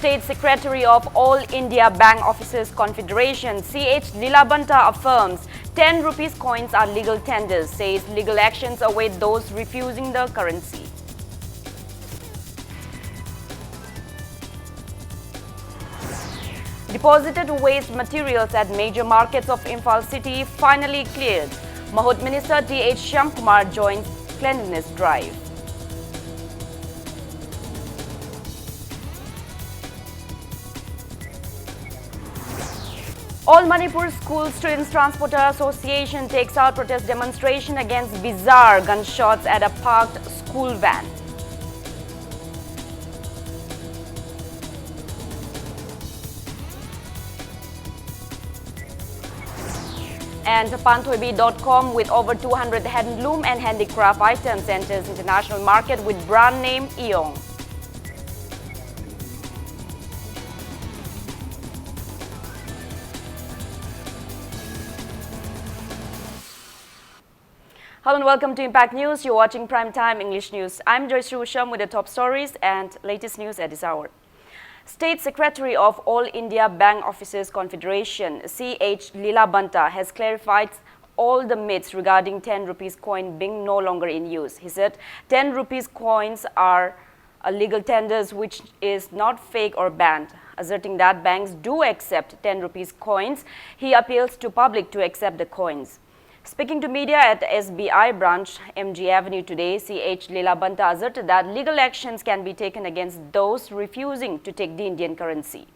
State Secretary of All India Bank Officers Confederation, C.H. Lilabanta, affirms 10 rupees coins are legal tenders, says legal actions await those refusing the currency. Deposited waste materials at major markets of Imphal city finally cleared. Mahut Minister T.H. Shyamkumar joins cleanliness drive. All Manipur School Students Transporter Association takes out protest demonstration against bizarre gunshots at a parked school van. And Panthoibi.com, with over 200 handloom and handicraft items, enters international market with brand name Eong. Hello and welcome to Impact News. You're watching Primetime English News. I'm Joyce Rusham with the top stories and latest news at this hour. State Secretary of All India Bank Officers Confederation, C.H. Lilabanta, has clarified all the myths regarding 10 rupees coin being no longer in use. He said 10 rupees coins are legal tenders, which is not fake or banned. Asserting that banks do accept 10 rupees coins, he appeals to public to accept the coins. Speaking to media at the SBI branch, MG Avenue today, C.H. Lilabanta asserted that legal actions can be taken against those refusing to take the Indian currency.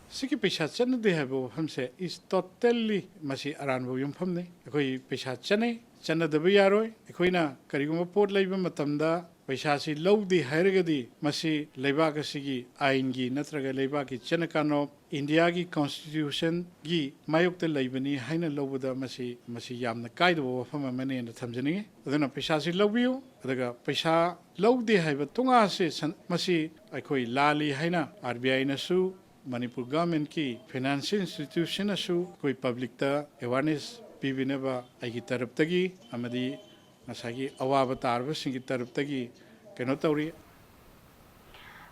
Siki pesha chana de habo hamse is totally masi aranbo yum phamne. Ekoi pesha chana de bayaroi. Ekoi na kariguma port laiba matamda pesha si lawdi hairagadi masi laibaka sigi aingi natraga laibaki chana kano India ki constitution gi mayukta laibani haina lawda masi yamna kaido wafama mane na thamjani. Adana pesha si lawbiyo adaga pesha lawdi haiba tunga se masi ekoi lali haina RBI na su Manipur government ki financial institution asu koi public ta awareness pibineba aigi taraptagi amadi nasagi awaba tarba singi taraptagi keno tauri.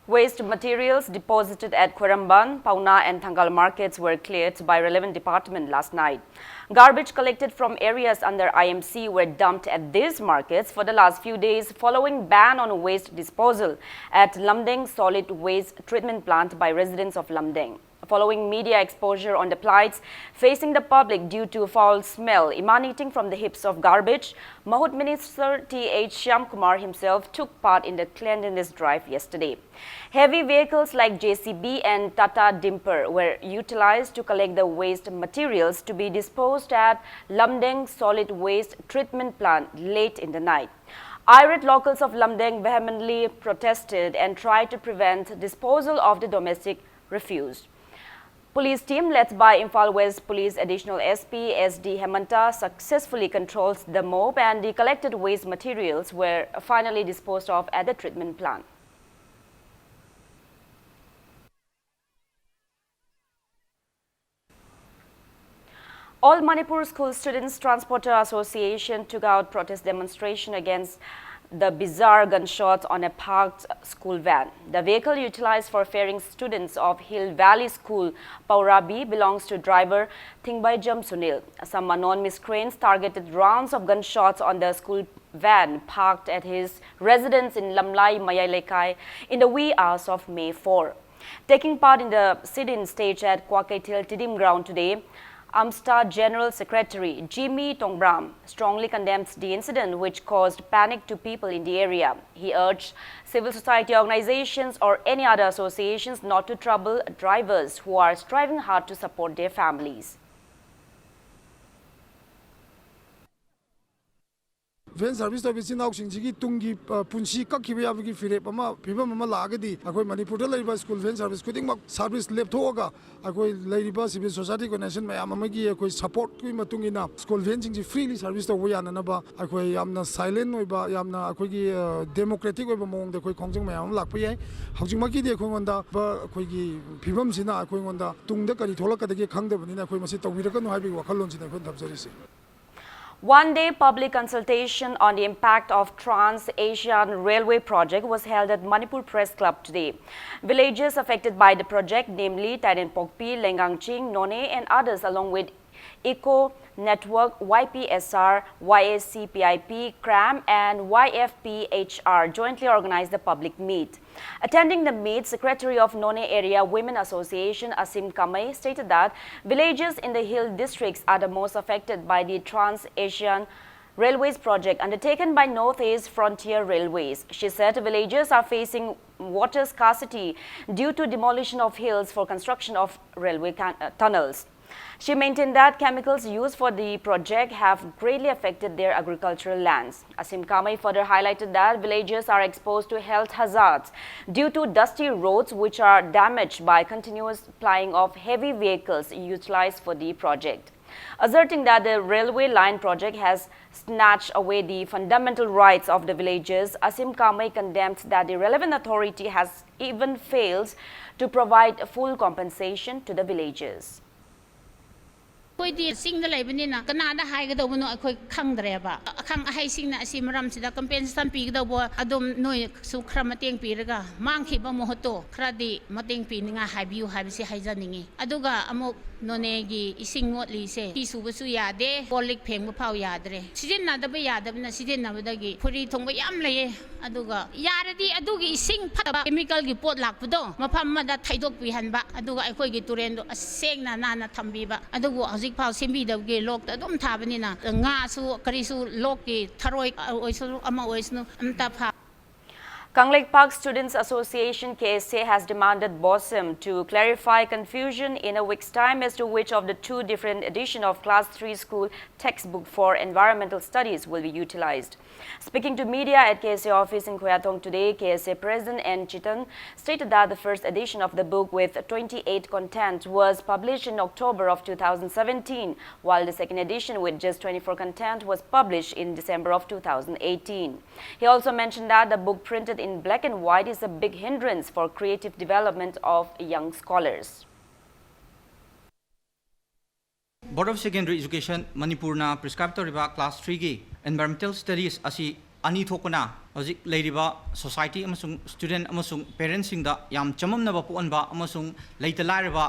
Waste materials deposited at Kweramban, Pauna and Thangal markets were cleared by relevant department last night. Garbage collected from areas under IMC were dumped at these markets for the last few days following ban on waste disposal at Lamdeng solid waste treatment plant by residents of Lamdeng. Following media exposure on the plights facing the public due to foul smell emanating from the heaps of garbage, Mahut Minister T.H. Shyamkumar himself took part in the cleanliness drive yesterday. Heavy vehicles like JCB and Tata Dimper were utilized to collect the waste materials to be disposed at Lamdeng solid waste treatment plant late in the night. Irate locals of Lamdeng vehemently protested and tried to prevent disposal of the domestic refuse. Police team led by Imphal West Police Additional SP SD Hemanta successfully controls the mob, and the collected waste materials were finally disposed of at the treatment plant. All Manipur School Students Transporter Association took out protest demonstration against the bizarre gunshots on a parked school van. The vehicle utilized for ferrying students of Hill Valley School, Paurabi, belongs to driver Thingbai Jam Sunil. Some unknown miscreants targeted rounds of gunshots on the school van parked at his residence in Lamlai Mayailekai in the wee hours of May 4. Taking part in the sit-in stage at Kwakaitil Tidim ground today, AMSTA General Secretary Jimmy Tongbram strongly condemns the incident, which caused panic to people in the area. He urged civil society organizations or any other associations not to trouble drivers who are striving hard to support their families. Van service to visit now singi tungi punsi kakhi biya bagi fire pama piba mama lagadi akoi Manipur da laiba school van service kuding mak service lep thoga akoi laiba civil society connection mayam amagi akoi support kui matungi na school van singi freely service to yana na ba akoi yamna silent oiba yamna akoi gi democratic oiba mong da akoi khongjing mayam lakpa yai haujing maki de akoi ngonda ba akoi gi pibam sina akoi ngonda tungda kari tholak ka de khangda bani na akoi masi tawira ka no haibi wakhalon sina akoi dhabjari se. One-day public consultation on the impact of Trans-Asian Railway project was held at Manipur Press Club today. Villages affected by the project, namely Taidenpokpi, Lengangching, None and others, along with Eco Network, YPSR, YACPIP, CRAM and YFPHR jointly organized the public meet. Attending the meet, Secretary of None Area Women Association Asim Kamai stated that villages in the hill districts are the most affected by the Trans-Asian Railways project undertaken by Northeast Frontier Railways. She said villages are facing water scarcity due to demolition of hills for construction of railway tunnels. She maintained that chemicals used for the project have greatly affected their agricultural lands. Asim Kamai further highlighted that villagers are exposed to health hazards due to dusty roads which are damaged by continuous plying of heavy vehicles utilized for the project. Asserting that the railway line project has snatched away the fundamental rights of the villagers, Asim Kamai condemned that the relevant authority has even failed to provide full compensation to the villagers. Koidi singda lebanina kanada haigado no akoi khangdreba khang ahai singna asi maram sida compensation pigdo bo adum noi su khra mateng piraga mangkhi ba mohoto khradi mateng pininga haibiu haibisi haijaningi aduga amuk nonegi ising motli se pisu basu yade polik pheng ba phau yadre sijin na da ba yadabna sijin na badagi phuri thongba yam leye aduga yaradi adugi ising phaba chemical gi pot lakpudo mafam ma da thaidok pi hanba aduga aikoi gi turendo asengna nana thambiba adugu hojik phau sembidabge lok da dum thabanina nga su karisu lok ki tharoi oisu ama oisnu amta pha Kanglek Park Students Association KSA has demanded BOSM to clarify confusion in a week's time as to which of the two different editions of Class 3 school textbook for environmental studies will be utilized. Speaking to media at KSA office in Koyatong today, KSA President N. Chitan stated that the first edition of the book with 28 content was published in October of 2017, while the second edition with just 24 content was published in December of 2018. He also mentioned that the book printed in black and white is a big hindrance for creative development of young scholars. Board of Secondary Education Manipur na prescribed riba class 3 gi environmental studies asi ani thokona hojik leiriba society amasung student amasung parents singda yam chamamna ba puanba amasung leitala riba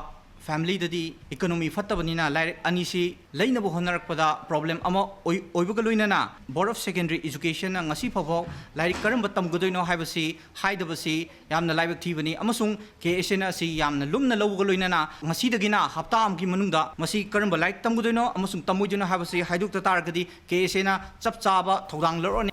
family dadi economy fattabanina like anisi leinabu honarakpada problem ama oibuga loinana Board of Secondary Education na ngasi phabo like karamba tamgudoino haibasi haidabasi yamna laibak thibani amasung KSA na si yamna lumna lawuga loinana ngasi dagina hapta amki manungda masi karamba like tamgudoino amasung tamuidino haibasi haidukta taragadi KSA na chapchaba thodang lorone.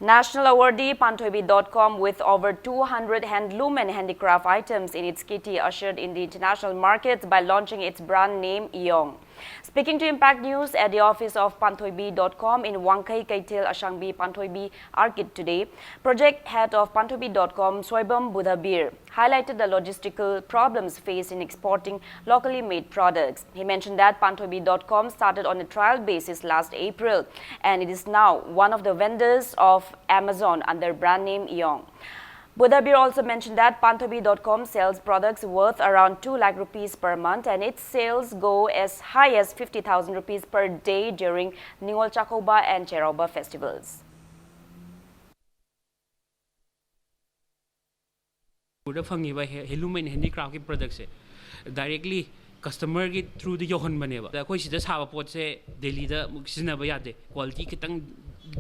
National awardee Panthoibi.com with over 200 handloom and handicraft items in its kitty ushered in the international markets by launching its brand name Eong. Speaking to Impact News at the office of Panthoibi.com in Wangkai Kaitil Ashangbi Panthoibi Arcade today, project head of Panthoibi.com Soibam Budhabir highlighted the logistical problems faced in exporting locally made products. He mentioned that Panthoibi.com started on a trial basis last April and it is now one of the vendors of Amazon under brand name Eong. Budhabir also mentioned that Panthoibi.com sells products worth around 2 lakh rupees per month and its sales go as high as 50,000 rupees per day during Ningol Chakoba and Cheroba festivals. Directly customer ki through the yohan baneba da koi sida saba pot se Delhi da sina ba yade quality kitang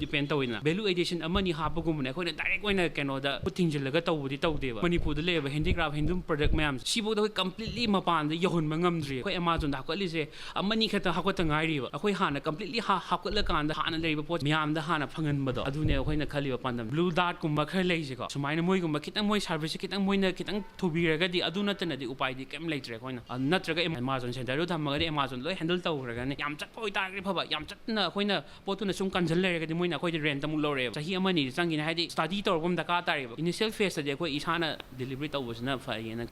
depend tawina value addition amani hapagumne khoi na direct oina keno da puting jilaga tawudi tawdeba Manipur da leba handicraft handloom product mayam sibo da completely mapan da yohon mangamdri khoi Amazon da hakali se amani khata hakota ngairi ba khoi hana completely hakotla kan da hana leiba pot myam da hana phangan bado adune khoi na khaliba pandam blue dart kumba khar leise ko sumaina moi kumba kitang moi service kitang moi na kitang thubiraga di aduna tana di upai di kem leitre khoi na natraga Amazon center ro thamagadi Amazon loi handle tawraga ne yam chatpoi tagri phaba yam chatna khoi na potuna sum kanjal lerega di moina khoi di rent amuk lore sahi amani changina haidi study torgum daka tari initial phase de khoi isana delivery tawbusna faiyena.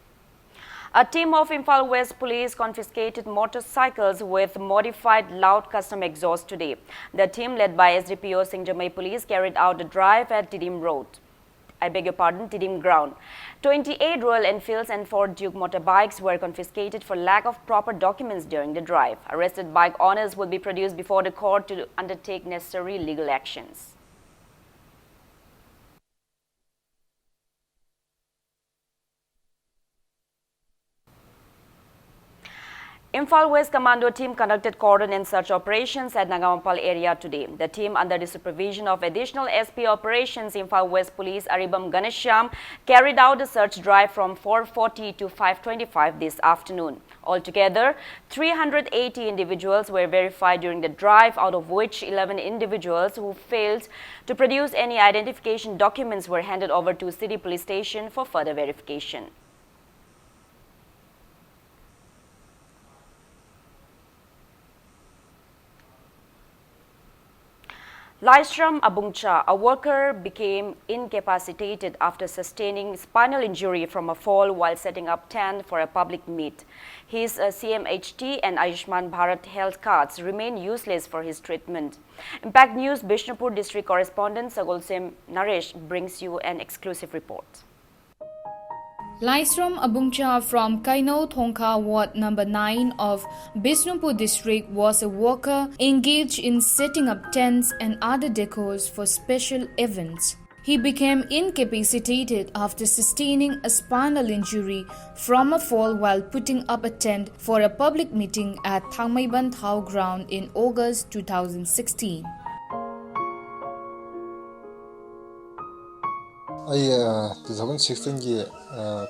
A team of Imphal West Police confiscated motorcycles with modified loud custom exhaust today. The team led by SDPO Singjamai Police carried out a drive at Tidim Road. Tidim ground. 28 Royal Enfields and 4 Duke motorbikes were confiscated for lack of proper documents during the drive. Arrested bike owners will be produced before the court to undertake necessary legal actions. Imphal West Commando team conducted cordon and search operations at Nagamampal area today. The team, under the supervision of additional SP operations Imphal West Police Aribam Ganesham, carried out a search drive from 4:40 to 5:25 this afternoon. Altogether, 380 individuals were verified during the drive, out of which 11 individuals who failed to produce any identification documents were handed over to City Police Station for further verification. Laisram Abungcha, a worker, became incapacitated after sustaining spinal injury from a fall while setting up tent for a public meet. His CMHT and Ayushman Bharat health cards remain useless for his treatment. Impact News Bishnupur district correspondent Sagolsem Naresh brings you an exclusive report. Laisram Abungcha from Kaino Thongka Ward number 9 of Bishnupur district was a worker engaged in setting up tents and other decors for special events. He became incapacitated after sustaining a spinal injury from a fall while putting up a tent for a public meeting at Thangmaiban Thau ground in August 2016. I 2016 gi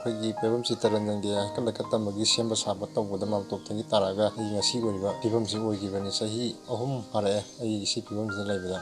khoi pebam si taran nang dia kan lakata magi semba sabat to bodama top thangi taraga I ngasi goriba pebam si oi gi bani sahi ahum hare ai si pebam si laibada.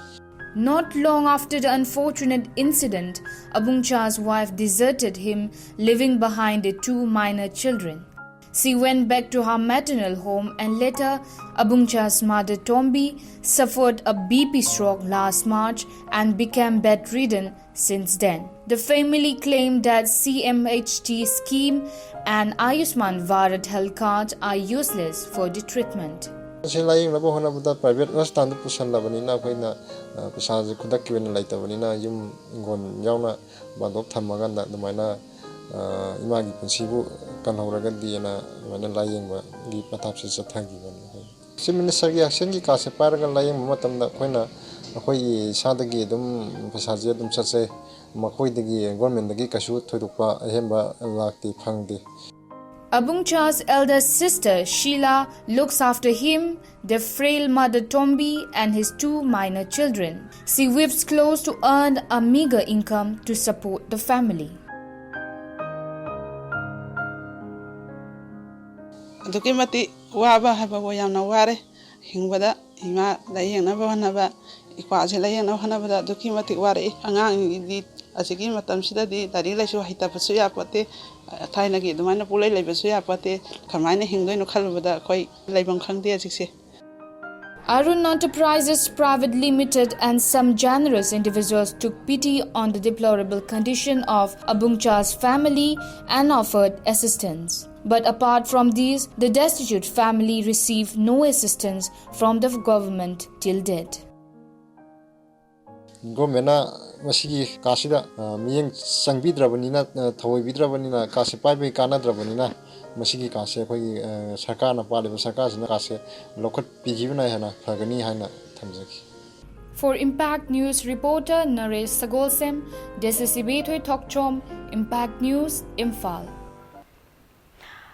Not long after the unfortunate incident, Abungcha's wife deserted him, leaving behind the 2 minor children. She went back to her maternal home, and later Abungcha's mother Tombi suffered a BP stroke last March and became bedridden since then. The family claimed that CMHT scheme and Ayushman Bharat health cards are useless for the treatment. Private hospital pusan labanina khoina pasaje kudak kiwen laitabanina yum ngon yauna badok thamaganda dumaina imagi punsibu kanhoragadi na mana layengba gi patapse chathagi ban si minister gi action gi kase paraga layeng matamda khoina akhoi sadagi dum pasaje dum chache makhoi dagi government dagi kasu thoidukpa ahemba lakti phangdi. Abungcha's elder sister Sheila looks after him, their frail mother Tombi and his 2 minor children. She weaves clothes to earn a meager income to support the family. Dukimati waba haba boyamna ware hingbada ima layeng na banaba ikwaje layeng na hanabada dukimati ware angang di asigi matam sida di dari laisu hita pasu ya pate thaina gi dumana pulai laibasu ya pate khamaina hingdoi no khalubada khoi laibang khangde ajikse. Arun Enterprises Private Limited and some generous individuals took pity on the deplorable condition of Abungcha's family and offered assistance. But apart from these, the destitute family received no assistance from the government till date. Government masigi kasida miyeng sangbidrabanina thawibidrabanina kase paibai kanadrabanina masigi kase khoi sarkar na paliba sarkar sina kase lokhat pigibna hana phagani hana thamjaki. For Impact News reporter Naresh Sagolsem, Desisibethoi Thokchom, Impact News, Imphal.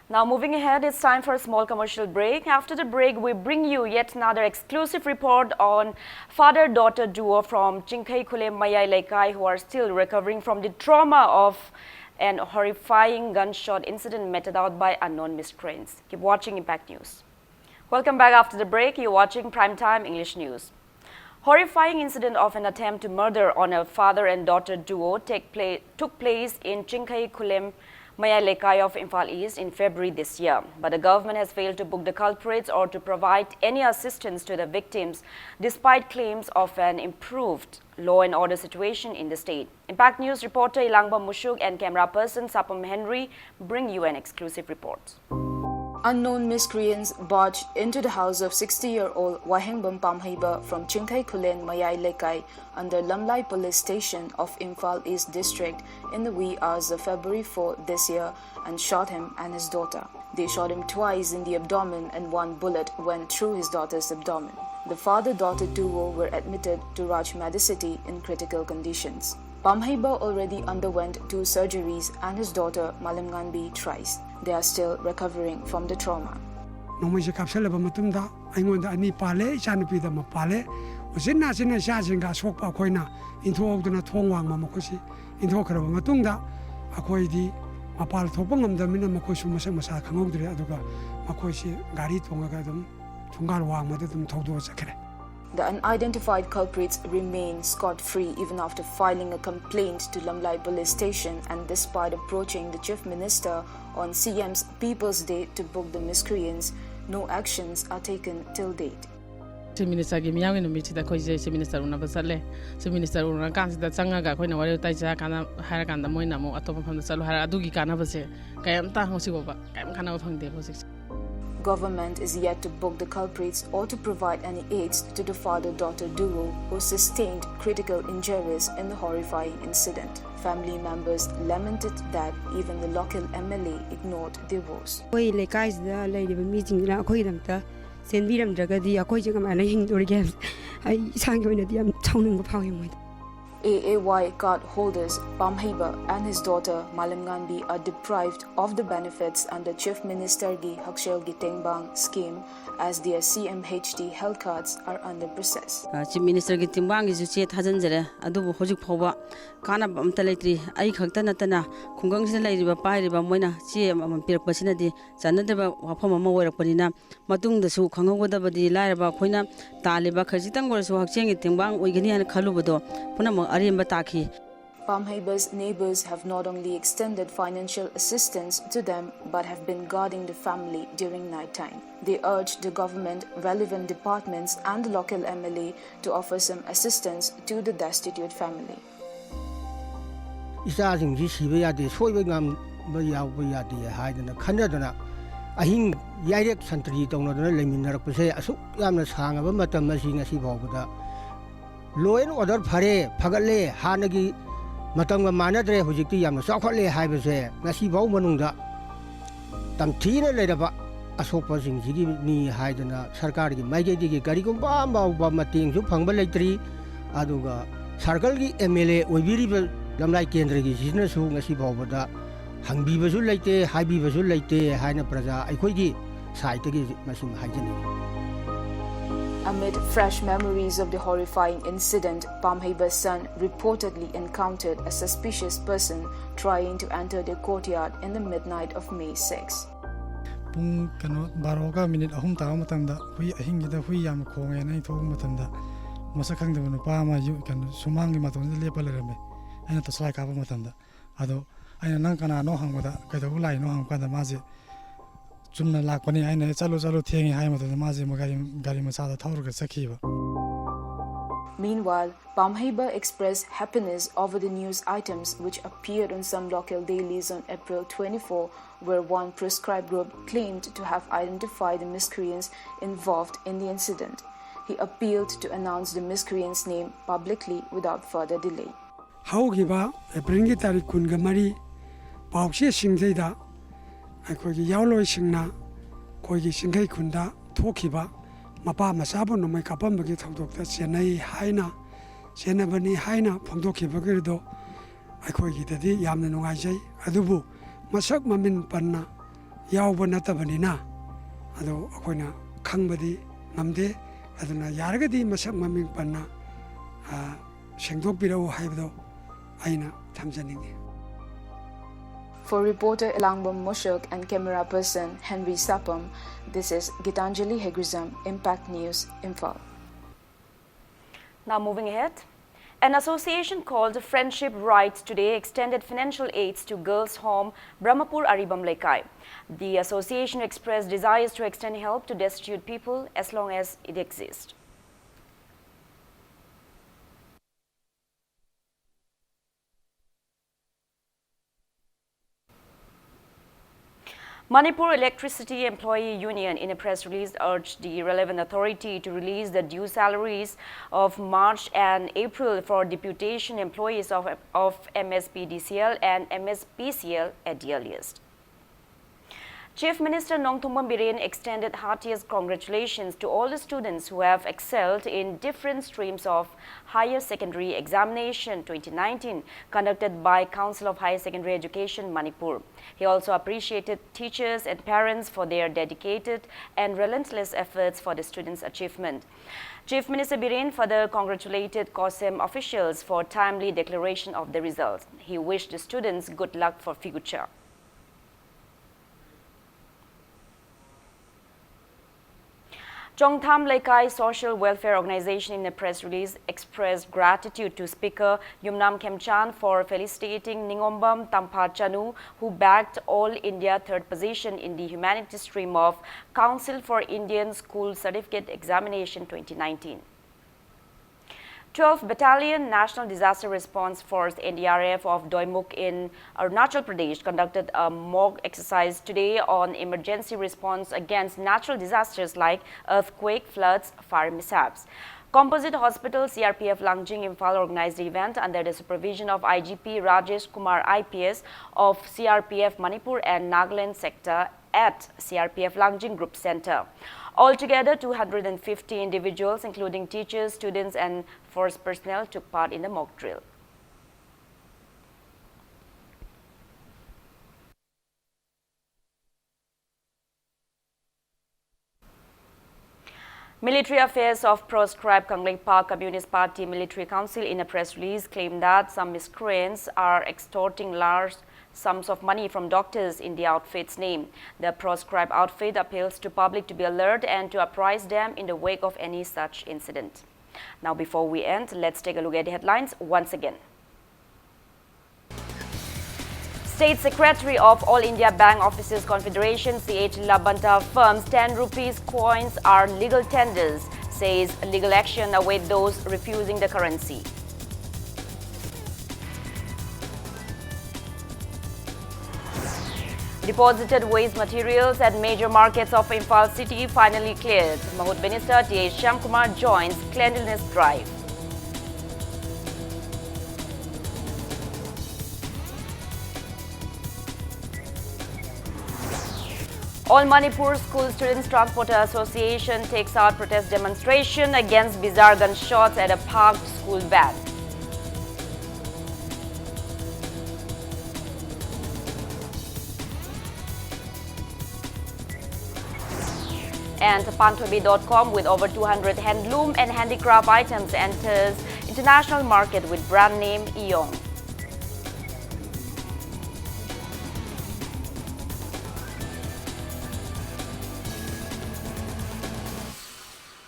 Now moving ahead, it's time for a small commercial break. After the break, we bring you yet another exclusive report on father-daughter duo from Chingkai Khule Mayai Laikai who are still recovering from the trauma of an horrifying gunshot incident meted out by unknown miscreants. Keep watching Impact News. Welcome back after the break. You're watching Primetime English News. Horrifying incident of an attempt to murder on a father and daughter duo took place in Chingkai Khulem Mayai Laikai of Imphal East in February this year. But the government has failed to book the culprits or to provide any assistance to the victims despite claims of an improved law and order situation in the state. Impact News reporter Ilangba Mushuk and camera person Sapam Henry bring you an exclusive report. Unknown miscreants barged into the house of 60-year-old Wahengbam Pamhaiba from Chingthai Khulen Mayai Lekai under Lamlai Police Station of Imphal East District in the wee hours of February 4 this year and shot him and his daughter. They shot him twice in the abdomen and one bullet went through his daughter's abdomen. The father-daughter duo were admitted to Raj Medicity in critical conditions. Pamhaiba already underwent 2 surgeries and his daughter Malimnganbi thrice. They are still recovering from the trauma. Nomoise kapsalaba matunda aingonda ani pale ichanupi da mapale usina sina sha singa sokpa khoina inthoogduna thongwang ma makosi inthokraba matungda akoidi mapal thopang ngamdamina makosu masa masa khangogdre aduga makosi gari thongaga dum thungal wang ma dum thogdo sakre. The unidentified culprits remain scot-free even after filing a complaint to Lamlai Police Station and despite approaching the Chief Minister on CM's People's Day to book the miscreants, no actions are taken till date. Minister gi miyaw no miti da ko je minister una basale minister una kan da changa ga khoina wari tai ja kana hara kan da moina mo atop pham da chalu hara adugi kana base kayam ta hosi go ba kayam kana phang de bose. Government is yet to book the culprits or to provide any aids to the father-daughter duo who sustained critical injuries in the horrifying incident. Family members lamented that even the local MLA ignored their woes. AAY card holders Pamhaiba and his daughter Malimnganbi are deprived of the benefits under Chief Minister Gi Hakshel Gi Tengbang scheme as their CMHD health cards are under process. Chief Minister Gi Tengbang is chet hajanjare adubu hojik phoba kana amta leitri ai khakta natana khungang sina leiriba pairiba moina che am pirakpasina di chanadaba wafam ama oirakpanina matungda su khangogdabadi lairaba khoina taliba khajitang gorsu hakcheng Gi Tengbang oigani han khalubado punam arimba takhi. Pamhaiba's neighbors have not only extended financial assistance to them but have been guarding the family during night time. They urged the government, relevant departments and the local MLA to offer some assistance to the destitute family. Ahing yairek santri tongnodana leminarakpase asuk yamna sangaba matam masi ngasi bawbada law and order phare phagalle hanagi matangga manadre hujikti yamna chawkhatle haibase ngasi baw manungda tamthina leiraba asokpa singjigi ni haidana sarkar gi maigedi gi garigum bam baw mating su phangba leitri aduga circle gi MLA oibiriba lamlai kendra gi sina su ngasi bawbada hangbi basu leite haibi basu leite haina praja aikhoigi saitagi masim haijani. Amid fresh memories of the horrifying incident, Pamhaiba's son reportedly encountered a suspicious person trying to enter their courtyard in the midnight of May 6. Pung kano baroga minute ahum tawa matangda hui ahingida hui yam khonge nai thog matanda masakang de no pa ma yu kan sumangi matong le palerame aina to slai ka ba matanda ado aina nang kana no hangmada kaida ulai no hang kada maje chumna lakpani aina chalo thengi hai matanda maje gari masada thaurga sakhiba. Meanwhile, Pamhaiba expressed happiness over the news items which appeared on some local dailies on April 24, where one proscribed group claimed to have identified the miscreants involved in the incident. He appealed to announce the miscreants' name publicly without further delay. Haugiba April tarik kun gamari paukse singzeida aikogi yauloi singna koigi singai kunda thokiba mapa masabu no mai kapam bagi thokdok ta chenai haina chenabani haina phongdokhi bagirdo aikogi dadi yamna nungai jai adubu masak mamin panna yawba natabanina ado akoina khangbadi ngamde aduna yaragadi masak mamin panna sengdok birau haibdo aina thamjaningi. For reporter Elangbom Moshok and camera person Henry Sapam, this is Gitanjali Hegrizam, Impact News, Imphal. Now moving ahead. An association called Friendship Rights today extended financial aids to Girls' Home Brahmapur Aribam Lekai. The association expressed desires to extend help to destitute people as long as it exists. Manipur Electricity Employee Union in a press release urged the relevant authority to release the due salaries of March and April for deputation employees of MSPDCL and MSPCL at the earliest. Chief Minister Nongthongpam Biren extended heartiest congratulations to all the students who have excelled in different streams of Higher Secondary Examination 2019 conducted by Council of Higher Secondary Education Manipur. He also appreciated teachers and parents for their dedicated and relentless efforts for the students' achievement. Chief Minister Biren further congratulated COSEM officials for timely declaration of the results. He wished the students good luck for future. Chongtham Laikai Social Welfare Organization in a press release expressed gratitude to Speaker Yumnam Khemchan for felicitating Ningombam Tampa Chanu, who bagged All India third position in the humanities stream of Council for Indian School Certificate Examination 2019. 12th Battalion National Disaster Response Force NDRF of Doimuk in Arunachal Pradesh conducted a mock exercise today on emergency response against natural disasters like earthquake, floods, fire mishaps. Composite Hospital CRPF Langjing Imphal organized the event under the supervision of IGP Rajesh Kumar IPS of CRPF Manipur and Nagaland sector at CRPF Langjing Group Center. Altogether, 250 individuals, including teachers, students, and force personnel, took part in the mock drill. Military Affairs of proscribed Kanglei Communist Party Military Council in a press release claimed that some miscreants are extorting large sums of money from doctors in the outfit's name. The proscribed outfit appeals to public to be alert and to apprise them in the wake of any such incident. Now, before we end, let's take a look at the headlines once again. State Secretary of All India Bank Officers Confederation CH Labanta affirms 10 rupees coins are legal tenders, says legal action await those refusing the currency. Deposited waste materials at major markets of Imphal city finally cleared. Mahut Minister T.H. Shyamkumar joins cleanliness drive. All Manipur School Students Transporter Association takes out protest demonstration against bizarre gunshots at a parked school van. And Panthobi.com with over 200 handloom and handicraft items enters international market with brand name Eong.